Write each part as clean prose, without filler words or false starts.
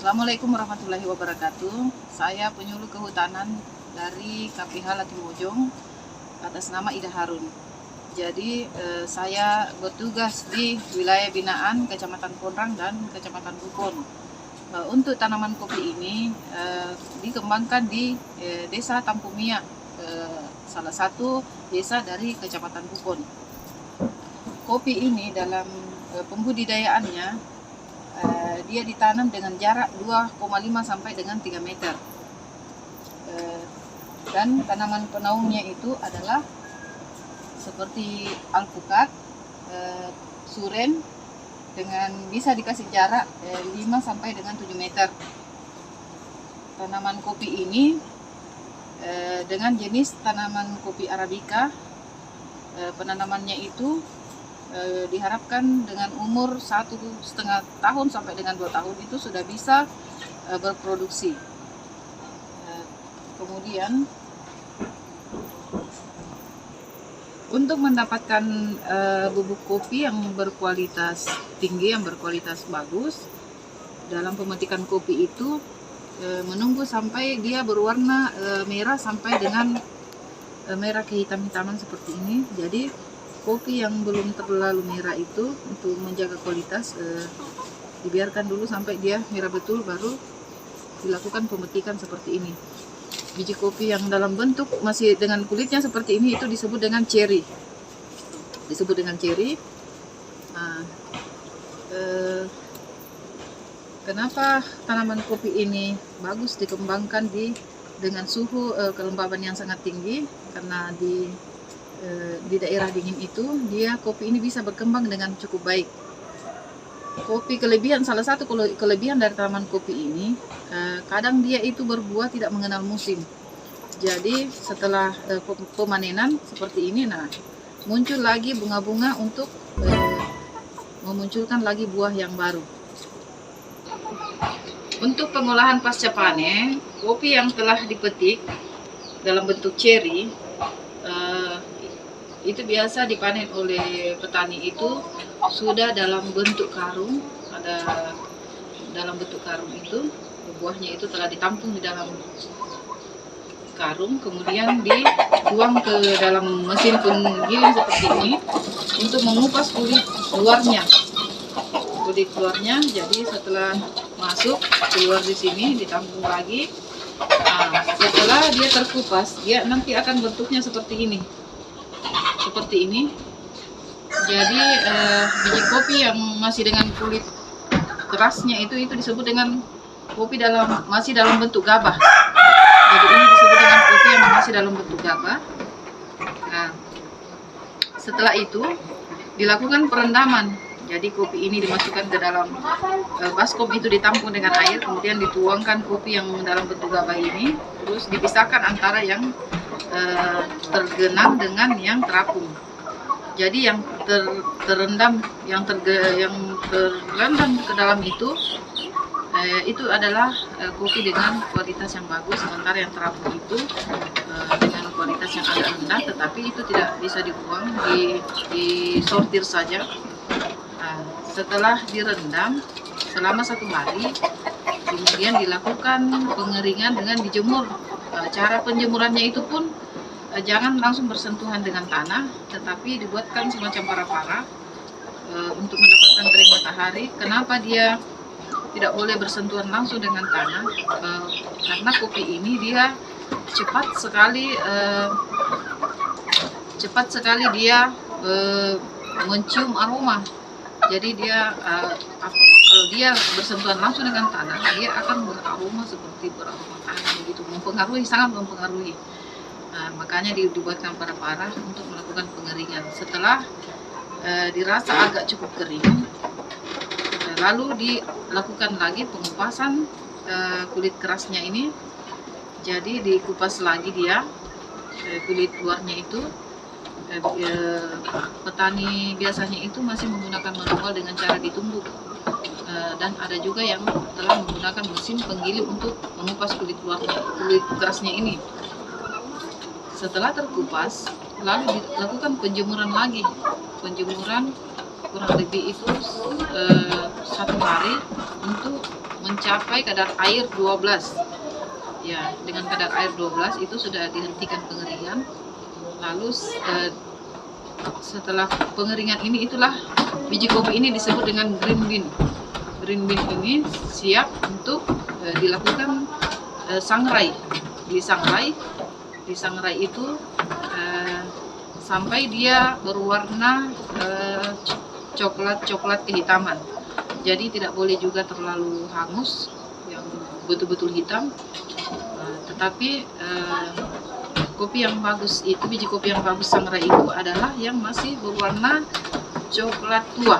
Assalamualaikum warahmatullahi wabarakatuh. Saya penyuluh kehutanan dari KPH Latimojong atas nama Ida Harun. Jadi saya bertugas di wilayah binaan Kecamatan Ponrang dan Kecamatan Bukon. Untuk tanaman kopi ini dikembangkan di Desa Tampumia, salah satu desa dari Kecamatan Bukon. Kopi ini dalam pembudidayaannya dia ditanam dengan jarak 2,5 sampai dengan 3 meter. Dan tanaman penaungnya itu adalah seperti alpukat, suren, dengan bisa dikasih jarak 5 sampai dengan 7 meter. Tanaman kopi ini dengan jenis tanaman kopi Arabica, penanamannya itu diharapkan dengan umur 1,5 tahun sampai dengan 2 tahun itu sudah bisa berproduksi. Kemudian untuk mendapatkan bubuk kopi yang berkualitas tinggi, yang berkualitas bagus, dalam pemetikan kopi itu menunggu sampai dia berwarna merah sampai dengan merah kehitam-hitaman seperti ini. Jadi kopi yang belum terlalu merah itu untuk menjaga kualitas dibiarkan dulu sampai dia merah betul, baru dilakukan pemetikan seperti ini. Biji kopi yang dalam bentuk masih dengan kulitnya seperti ini itu disebut dengan cherry. Nah, kenapa tanaman kopi ini bagus dikembangkan dengan suhu kelembaban yang sangat tinggi? Karena di daerah dingin itu kopi ini bisa berkembang dengan cukup baik. Kopi salah satu kelebihan dari tanaman kopi ini, kadang dia itu berbuah tidak mengenal musim. Jadi setelah pemanenan seperti ini, nah muncul lagi bunga-bunga untuk memunculkan lagi buah yang baru. Untuk pengolahan pasca panen, kopi yang telah dipetik dalam bentuk cherry itu biasa dipanen oleh petani itu sudah dalam bentuk karung. Ada dalam bentuk karung itu, buahnya itu telah ditampung di dalam karung, kemudian dituang ke dalam mesin penggiling seperti ini untuk mengupas kulit luarnya. Jadi setelah masuk keluar di sini ditampung lagi. Nah, setelah dia terkupas, dia nanti akan bentuknya seperti ini. Jadi biji kopi yang masih dengan kulit kerasnya itu disebut dengan kopi masih dalam bentuk gabah. Jadi ini disebut dengan kopi yang masih dalam bentuk gabah. Nah, setelah itu dilakukan perendaman. Jadi kopi ini dimasukkan ke dalam baskom, itu ditampung dengan air, kemudian dituangkan kopi yang dalam bentuk gabah ini, terus dipisahkan antara yang tergenang dengan yang terapung. Jadi yang terendam ke dalam itu adalah kopi dengan kualitas yang bagus, sementara yang terapung itu dengan kualitas yang agak rendah, tetapi itu tidak bisa dibuang, disortir saja. Nah, setelah direndam selama 1 hari, kemudian dilakukan pengeringan dengan dijemur. Cara penjemurannya itu pun jangan langsung bersentuhan dengan tanah, tetapi dibuatkan semacam para-para untuk mendapatkan terik matahari. Kenapa dia tidak boleh bersentuhan langsung dengan tanah? Karena kopi ini dia cepat sekali dia mencium aroma. Jadi dia kalau dia bersentuhan langsung dengan tanah, dia akan beraroma seperti beraroma tanah begitu, sangat mempengaruhi. Nah, makanya dibuatkan para-para untuk melakukan pengeringan. Setelah dirasa agak cukup kering, lalu dilakukan lagi pengupasan kulit kerasnya ini. Jadi dikupas lagi dia kulit luarnya itu. Petani biasanya itu masih menggunakan manual dengan cara ditumbuk, dan ada juga yang telah menggunakan mesin penggiling untuk mengupas kulit kerasnya ini. Setelah terkupas, lalu dilakukan penjemuran lagi. Penjemuran kurang lebih itu 1 hari untuk mencapai kadar air 12. Ya, dengan kadar air 12 itu sudah dihentikan pengeringan. Lalu setelah pengeringan ini, itulah biji kopi ini disebut dengan green bean. Green bean ini siap untuk dilakukan sangrai. Disangrai itu sampai dia berwarna coklat kehitaman. Jadi tidak boleh juga terlalu hangus yang betul-betul hitam, tetapi kopi yang bagus itu, biji kopi yang bagus sangrai itu adalah yang masih berwarna coklat tua.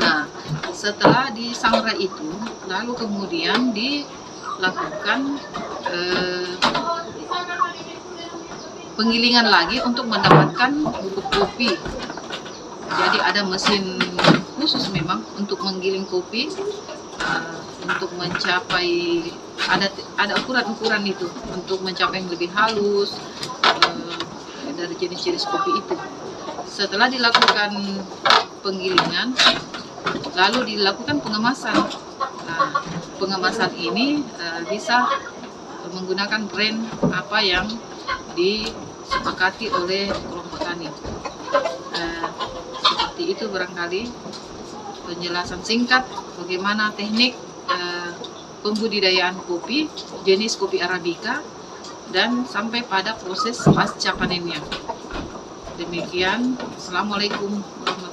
Nah, setelah disangrai itu, lalu kemudian dilakukan penggilingan lagi untuk mendapatkan bubuk kopi. Jadi ada mesin khusus memang untuk menggiling kopi, untuk mencapai ada ukuran-ukuran itu untuk mencapai yang lebih halus dari jenis-jenis kopi itu. Setelah dilakukan penggilingan, lalu dilakukan pengemasan. Nah, pengemasan ini bisa menggunakan brand apa yang disepakati oleh kelompok tani. Seperti itu barangkali penjelasan singkat bagaimana teknik pembudidayaan kopi jenis kopi Arabica dan sampai pada proses pasca panennya. Demikian, Assalamualaikum warahmatullahi wabarakatuh.